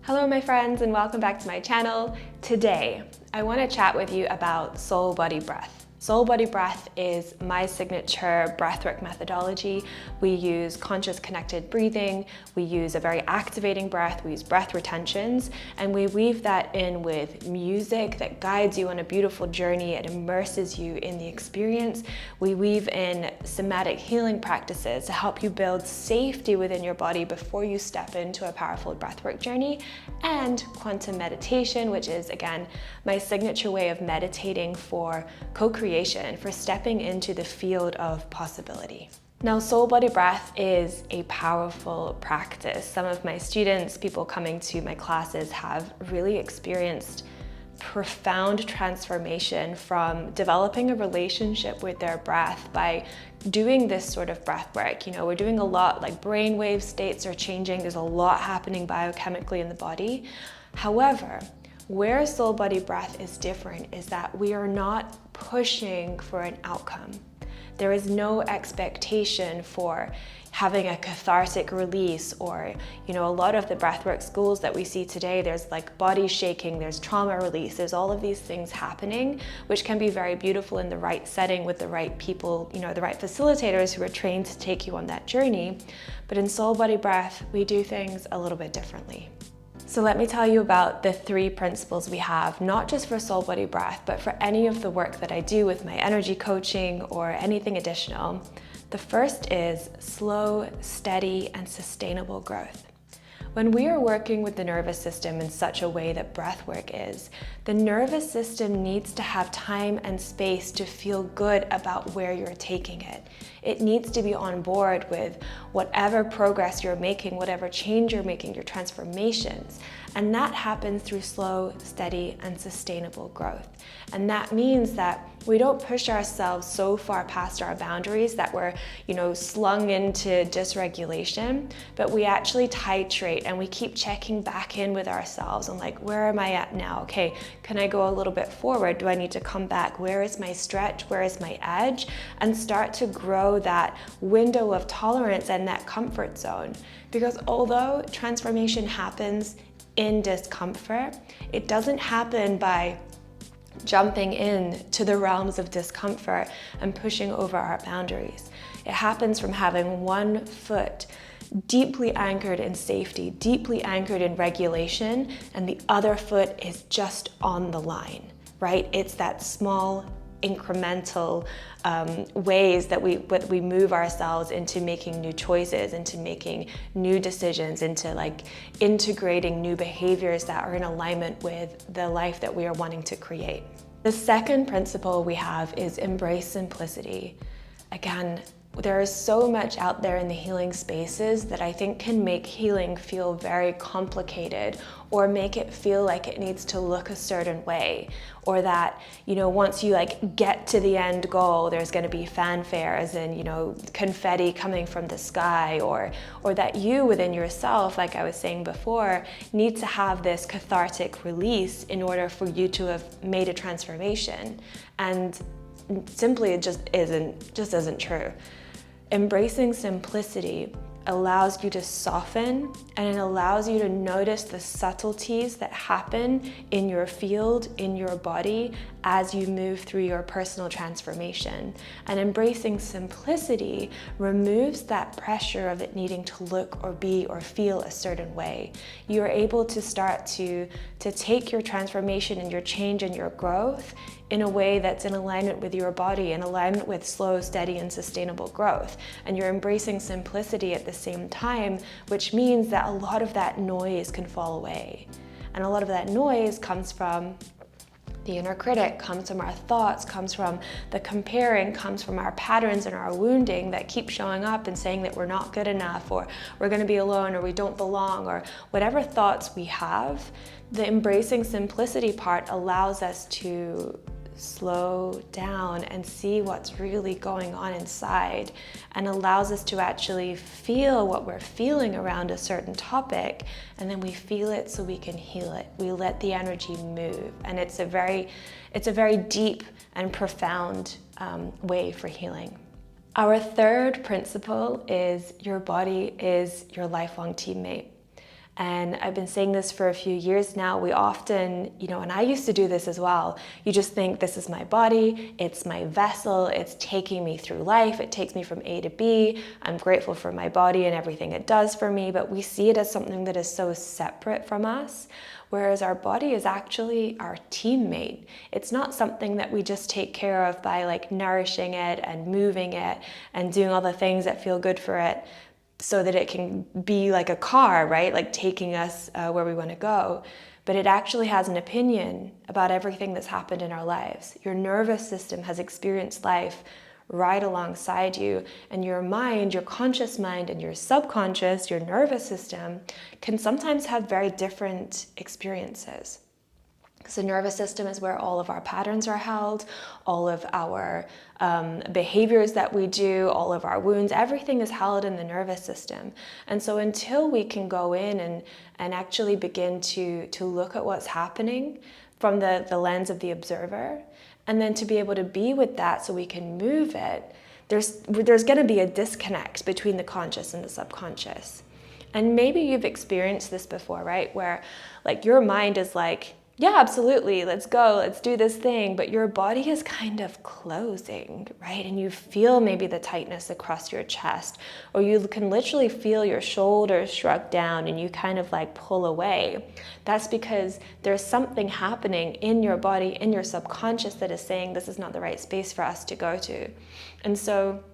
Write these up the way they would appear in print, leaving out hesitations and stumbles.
Hello my friends and welcome back to my channel. Today, I want to chat with you about soul body breath. Soul body breath is my signature breathwork methodology. We use conscious connected breathing, we use a very activating breath, we use breath retentions, and we weave that in with music that guides you on a beautiful journey. It immerses you in the experience. We weave in somatic healing practices to help you build safety within your body before you step into a powerful breathwork journey, and quantum meditation, which is again my signature way of meditating for co-creation, for stepping into the field of possibility. Now, soul body breath is a powerful practice. Some of my students, people coming to my classes, have really experienced profound transformation from developing a relationship with their breath by doing this sort of breath work. You know, we're doing a lot, like brainwave states are changing, there's a lot happening biochemically in the body. However, where soul body breath is different is that we are not pushing for an outcome. There is no expectation for having a cathartic release, or, you know, a lot of the breathwork schools that we see today, there's like body shaking, there's trauma release, there's all of these things happening, which can be very beautiful in the right setting with the right people, you know, the right facilitators who are trained to take you on that journey. But in soul body breath, we do things a little bit differently. So let me tell you about the 3 principles we have, not just for soul body breath, but for any of the work that I do with my energy coaching or anything additional. The first is slow, steady, and sustainable growth. When we are working with the nervous system in such a way that breath work is, the nervous system needs to have time and space to feel good about where you're taking it. It needs to be on board with whatever progress you're making, whatever change you're making, your transformations. And that happens through slow, steady, and sustainable growth. And that means that we don't push ourselves so far past our boundaries that we're, you know, slung into dysregulation, but we actually titrate and we keep checking back in with ourselves and like, where am I at now? Okay, can I go a little bit forward? Do I need to come back? Where is my stretch? Where is my edge? And start to grow that window of tolerance and that comfort zone. Because although transformation happens in discomfort, it doesn't happen by jumping in to the realms of discomfort and pushing over our boundaries. It happens from having one foot deeply anchored in safety, deeply anchored in regulation, and the other foot is just on the line, right? It's that small incremental ways that we move ourselves into making new choices, into making new decisions, into like integrating new behaviors that are in alignment with the life that we are wanting to create. The second principle we have is embrace simplicity. Again, there is so much out there in the healing spaces that I think can make healing feel very complicated, or make it feel like it needs to look a certain way, or that, you know, once you like get to the end goal, there's going to be fanfares and, you know, confetti coming from the sky, or that you within yourself, like I was saying before, need to have this cathartic release in order for you to have made a transformation. And simply it just isn't true. Embracing simplicity allows you to soften, and it allows you to notice the subtleties that happen in your field, in your body, as you move through your personal transformation. And embracing simplicity removes that pressure of it needing to look or be or feel a certain way. You are able to start to take your transformation and your change and your growth in a way that's in alignment with your body, in alignment with slow, steady, and sustainable growth. And you're embracing simplicity at the same time, which means that a lot of that noise can fall away. And a lot of that noise comes from the inner critic, comes from our thoughts, comes from the comparing, comes from our patterns and our wounding that keep showing up and saying that we're not good enough, or we're going to be alone, or we don't belong, or whatever thoughts we have. The embracing simplicity part allows us to slow down and see what's really going on inside, and allows us to actually feel what we're feeling around a certain topic, and then we feel it so we can heal it. We let the energy move, and it's a very deep and profound way for healing. Our third principle is your body is your lifelong teammate. And I've been saying this for a few years now. We often, and I used to do this as well, you just think this is my body, it's my vessel, it's taking me through life, it takes me from A to B, I'm grateful for my body and everything it does for me, but we see it as something that is so separate from us. Whereas our body is actually our teammate. It's not something that we just take care of by like nourishing it and moving it and doing all the things that feel good for it so that it can be like a car, right? Like taking us where we want to go. But it actually has an opinion about everything that's happened in our lives. Your nervous system has experienced life right alongside you, and your mind, your conscious mind and your subconscious, your nervous system, can sometimes have very different experiences. Because the nervous system is where all of our patterns are held, all of our behaviors that we do, all of our wounds, everything is held in the nervous system. And so until we can go in and actually begin to look at what's happening from the lens of the observer, and then to be able to be with that so we can move it, there's going to be a disconnect between the conscious and the subconscious. And maybe you've experienced this before, right? Where like your mind is like, yeah, absolutely, let's go, let's do this thing, but your body is kind of closing, right? And you feel maybe the tightness across your chest, or you can literally feel your shoulders shrug down and you kind of like pull away. That's because there's something happening in your body, in your subconscious, that is saying this is not the right space for us to go to. And so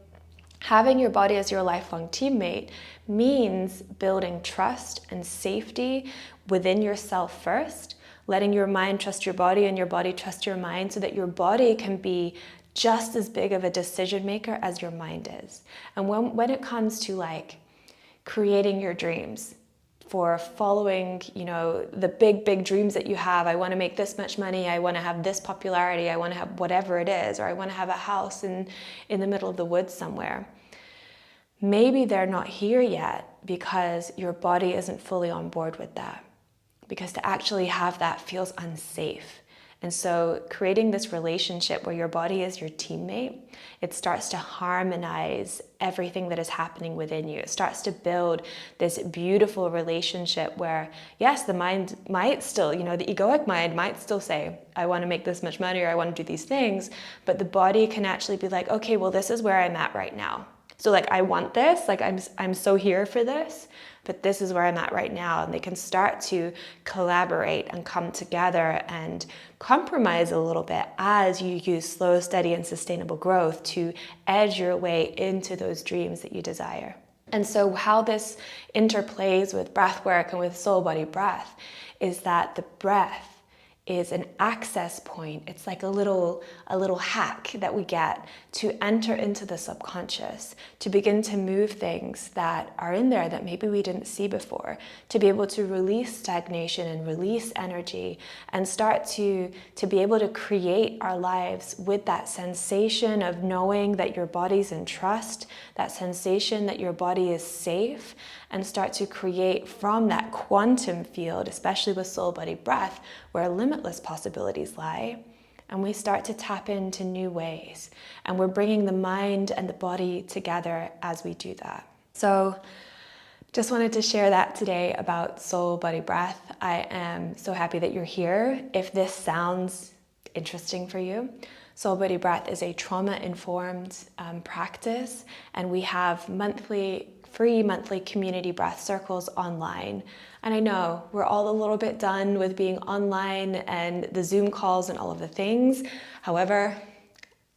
having your body as your lifelong teammate means building trust and safety within yourself first, letting your mind trust your body and your body trust your mind, so that your body can be just as big of a decision maker as your mind is. And when it comes to like creating your dreams, for following, the big dreams that you have, I want to make this much money, I want to have this popularity, I want to have whatever it is, or I want to have a house in the middle of the woods somewhere. Maybe they're not here yet because your body isn't fully on board with that. Because to actually have that feels unsafe. And so creating this relationship where your body is your teammate, it starts to harmonize everything that is happening within you. It starts to build this beautiful relationship where, yes, the mind might still, the egoic mind might still say, I want to make this much money or I want to do these things, but the body can actually be like, okay, well, this is where I'm at right now. So like, I want this, like I'm so here for this, but this is where I'm at right now. And they can start to collaborate and come together and compromise a little bit as you use slow, steady, and sustainable growth to edge your way into those dreams that you desire. And so how this interplays with breath work and with soul body breath is that the breath is an access point. It's like a little hack that we get to enter into the subconscious, to begin to move things that are in there that maybe we didn't see before, to be able to release stagnation and release energy and start to be able to create our lives with that sensation of knowing that your body's in trust, that sensation that your body is safe, and start to create from that quantum field, especially with soul body breath, where limitless possibilities lie. And we start to tap into new ways. And we're bringing the mind and the body together as we do that. So just wanted to share that today about soul body breath. I am so happy that you're here. If this sounds interesting for you, soul body breath is a trauma-informed practice, and we have free monthly community breath circles online. And I know we're all a little bit done with being online and the Zoom calls and all of the things. However,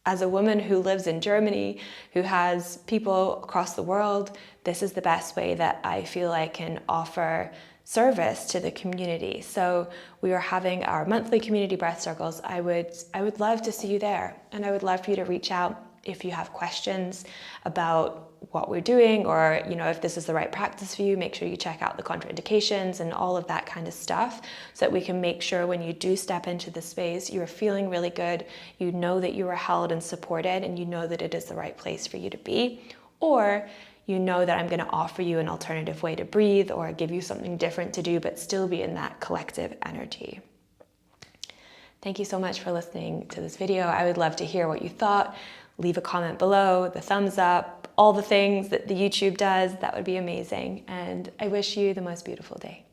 as a woman who lives in Germany, who has people across the world, this is the best way that I feel I can offer service to the community. So we are having our monthly community breath circles. I would love to see you there, and I would love for you to reach out if you have questions about what we're doing, or if this is the right practice for you. Make sure you check out the contraindications and all of that kind of stuff, so that we can make sure when you do step into the space, you're feeling really good, you know that you are held and supported, and you know that it is the right place for you to be, or you know that I'm going to offer you an alternative way to breathe or give you something different to do, but still be in that collective energy. Thank you so much for listening to this video. I would love to hear what you thought. Leave a comment below, the thumbs up, all the things that the YouTube does. That would be amazing. And I wish you the most beautiful day.